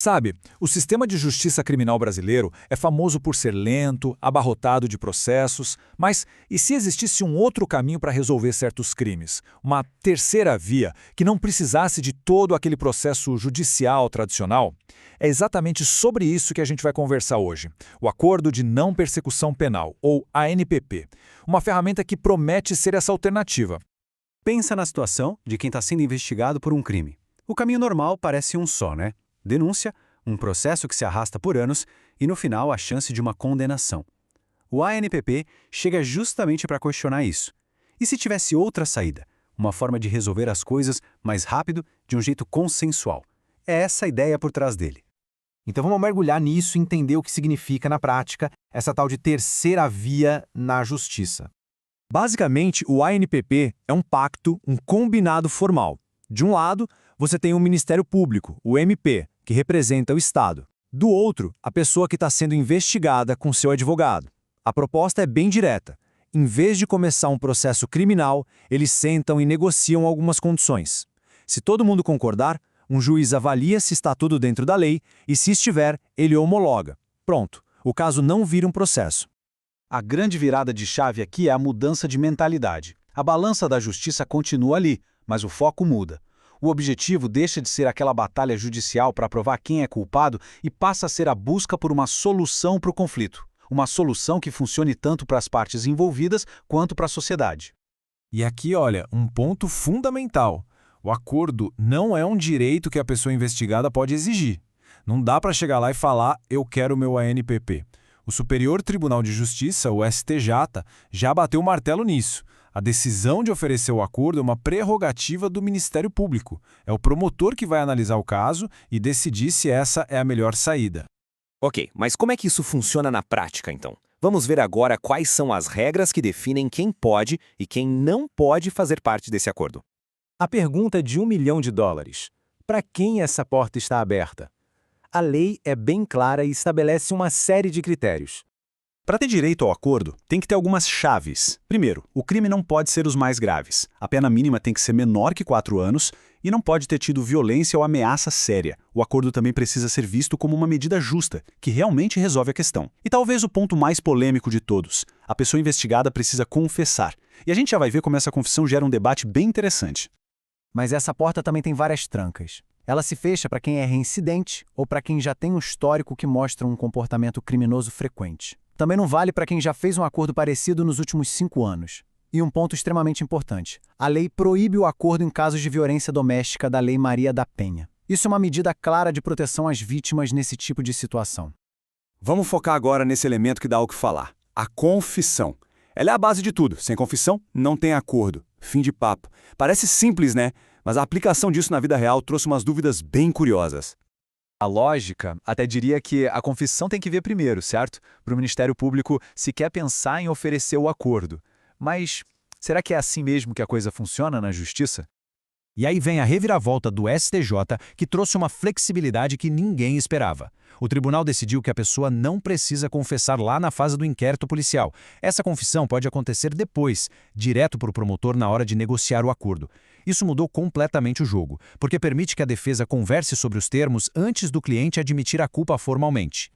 Sabe, o sistema de justiça criminal brasileiro é famoso por ser lento, abarrotado de processos, mas e se existisse um outro caminho para resolver certos crimes? Uma terceira via que não precisasse de todo aquele processo judicial tradicional? É exatamente sobre isso que a gente vai conversar hoje. O Acordo de Não Persecução Penal, ou ANPP. Uma ferramenta que promete ser essa alternativa. Pensa na situação de quem está sendo investigado por um crime. O caminho normal parece um só, né? Denúncia, um processo que se arrasta por anos e, no final, a chance de uma condenação. O ANPP chega justamente para questionar isso. E se tivesse outra saída? Uma forma de resolver as coisas mais rápido, de um jeito consensual. É essa a ideia por trás dele. Então vamos mergulhar nisso e entender o que significa na prática essa tal de terceira via na justiça. Basicamente, o ANPP é um pacto, um combinado formal. De um lado, você tem o Ministério Público, o MP, que representa o Estado. Do outro, a pessoa que está sendo investigada com seu advogado. A proposta é bem direta. Em vez de começar um processo criminal, eles sentam e negociam algumas condições. Se todo mundo concordar, um juiz avalia se está tudo dentro da lei e, se estiver, ele homologa. Pronto, o caso não vira um processo. A grande virada de chave aqui é a mudança de mentalidade. A balança da justiça continua ali, mas o foco muda. O objetivo deixa de ser aquela batalha judicial para provar quem é culpado e passa a ser a busca por uma solução para o conflito. Uma solução que funcione tanto para as partes envolvidas quanto para a sociedade. E aqui, olha, um ponto fundamental. O acordo não é um direito que a pessoa investigada pode exigir. Não dá para chegar lá e falar, eu quero o meu ANPP. O Superior Tribunal de Justiça, o STJ, já bateu o martelo nisso. A decisão de oferecer o acordo é uma prerrogativa do Ministério Público. É o promotor que vai analisar o caso e decidir se essa é a melhor saída. Ok, mas como é que isso funciona na prática, então? Vamos ver agora quais são as regras que definem quem pode e quem não pode fazer parte desse acordo. A pergunta de $1 milhão. Para quem essa porta está aberta? A lei é bem clara e estabelece uma série de critérios. Para ter direito ao acordo, tem que ter algumas chaves. Primeiro, o crime não pode ser os mais graves. A pena mínima tem que ser menor que 4 anos e não pode ter tido violência ou ameaça séria. O acordo também precisa ser visto como uma medida justa, que realmente resolve a questão. E talvez o ponto mais polêmico de todos. A pessoa investigada precisa confessar. E a gente já vai ver como essa confissão gera um debate bem interessante. Mas essa porta também tem várias trancas. Ela se fecha para quem é reincidente ou para quem já tem um histórico que mostra um comportamento criminoso frequente. Também não vale para quem já fez um acordo parecido nos últimos 5 anos. E um ponto extremamente importante. A lei proíbe o acordo em casos de violência doméstica da Lei Maria da Penha. Isso é uma medida clara de proteção às vítimas nesse tipo de situação. Vamos focar agora nesse elemento que dá o que falar. A confissão. Ela é a base de tudo. Sem confissão, não tem acordo. Fim de papo. Parece simples, né? Mas a aplicação disso na vida real trouxe umas dúvidas bem curiosas. A lógica até diria que a confissão tem que vir primeiro, certo? Para o Ministério Público sequer pensar em oferecer o acordo. Mas será que é assim mesmo que a coisa funciona na Justiça? E aí vem a reviravolta do STJ, que trouxe uma flexibilidade que ninguém esperava. O tribunal decidiu que a pessoa não precisa confessar lá na fase do inquérito policial. Essa confissão pode acontecer depois, direto para o promotor na hora de negociar o acordo. Isso mudou completamente o jogo, porque permite que a defesa converse sobre os termos antes do cliente admitir a culpa formalmente.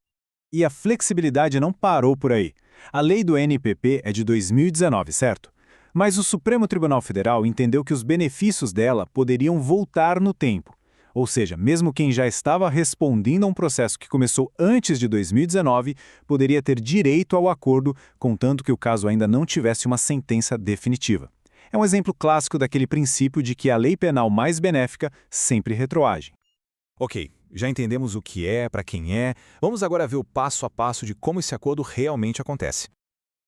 E a flexibilidade não parou por aí. A lei do ANPP é de 2019, certo? Mas o Supremo Tribunal Federal entendeu que os benefícios dela poderiam voltar no tempo. Ou seja, mesmo quem já estava respondendo a um processo que começou antes de 2019 poderia ter direito ao acordo, contanto que o caso ainda não tivesse uma sentença definitiva. É um exemplo clássico daquele princípio de que a lei penal mais benéfica sempre retroage. Ok, já entendemos o que é, para quem é. Vamos agora ver o passo a passo de como esse acordo realmente acontece.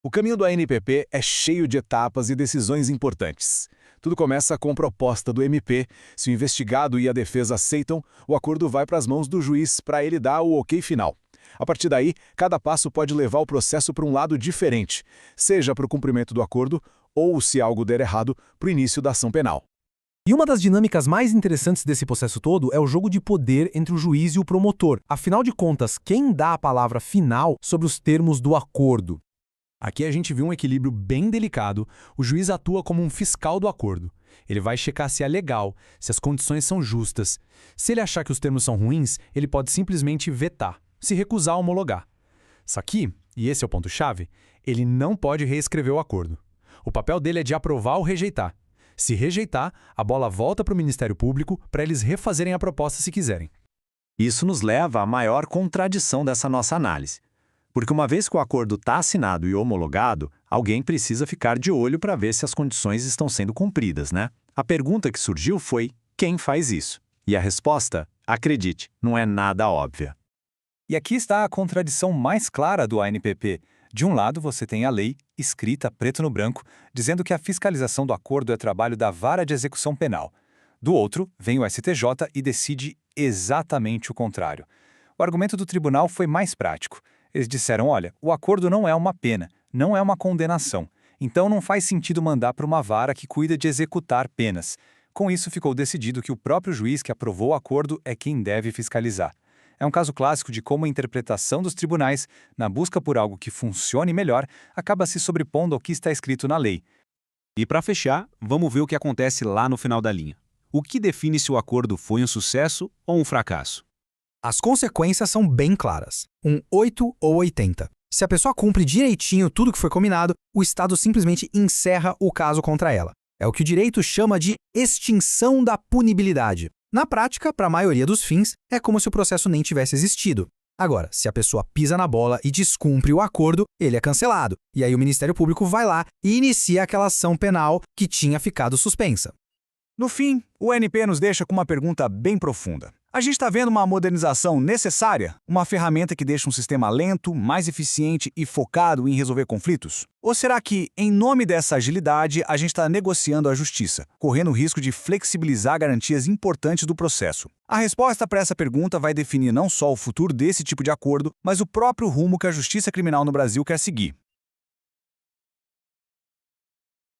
O caminho do ANPP é cheio de etapas e decisões importantes. Tudo começa com a proposta do MP. Se o investigado e a defesa aceitam, o acordo vai para as mãos do juiz para ele dar o ok final. A partir daí, cada passo pode levar o processo para um lado diferente, seja para o cumprimento do acordo ou, se algo der errado, para o início da ação penal. E uma das dinâmicas mais interessantes desse processo todo é o jogo de poder entre o juiz e o promotor. Afinal de contas, quem dá a palavra final sobre os termos do acordo? Aqui a gente viu um equilíbrio bem delicado. O juiz atua como um fiscal do acordo. Ele vai checar se é legal, se as condições são justas. Se ele achar que os termos são ruins, ele pode simplesmente vetar, se recusar a homologar. Só que, e esse é o ponto-chave, ele não pode reescrever o acordo. O papel dele é de aprovar ou rejeitar. Se rejeitar, a bola volta para o Ministério Público para eles refazerem a proposta se quiserem. Isso nos leva à maior contradição dessa nossa análise. Porque uma vez que o acordo está assinado e homologado, alguém precisa ficar de olho para ver se as condições estão sendo cumpridas, né? A pergunta que surgiu foi: quem faz isso? E a resposta, acredite, não é nada óbvia. E aqui está a contradição mais clara do ANPP. De um lado, você tem a lei, escrita preto no branco, dizendo que a fiscalização do acordo é trabalho da Vara de Execução Penal. Do outro, vem o STJ e decide exatamente o contrário. O argumento do tribunal foi mais prático. Eles disseram, olha, o acordo não é uma pena, não é uma condenação. Então não faz sentido mandar para uma vara que cuida de executar penas. Com isso, ficou decidido que o próprio juiz que aprovou o acordo é quem deve fiscalizar. É um caso clássico de como a interpretação dos tribunais, na busca por algo que funcione melhor, acaba se sobrepondo ao que está escrito na lei. E para fechar, vamos ver o que acontece lá no final da linha. O que define se o acordo foi um sucesso ou um fracasso? As consequências são bem claras. 8 ou 80. Se a pessoa cumpre direitinho tudo que foi combinado, o Estado simplesmente encerra o caso contra ela. É o que o direito chama de extinção da punibilidade. Na prática, para a maioria dos fins, é como se o processo nem tivesse existido. Agora, se a pessoa pisa na bola e descumpre o acordo, ele é cancelado. E aí o Ministério Público vai lá e inicia aquela ação penal que tinha ficado suspensa. No fim, o ANP nos deixa com uma pergunta bem profunda. A gente está vendo uma modernização necessária? Uma ferramenta que deixa um sistema lento, mais eficiente e focado em resolver conflitos? Ou será que, em nome dessa agilidade, a gente está negociando a justiça, correndo o risco de flexibilizar garantias importantes do processo? A resposta para essa pergunta vai definir não só o futuro desse tipo de acordo, mas o próprio rumo que a justiça criminal no Brasil quer seguir.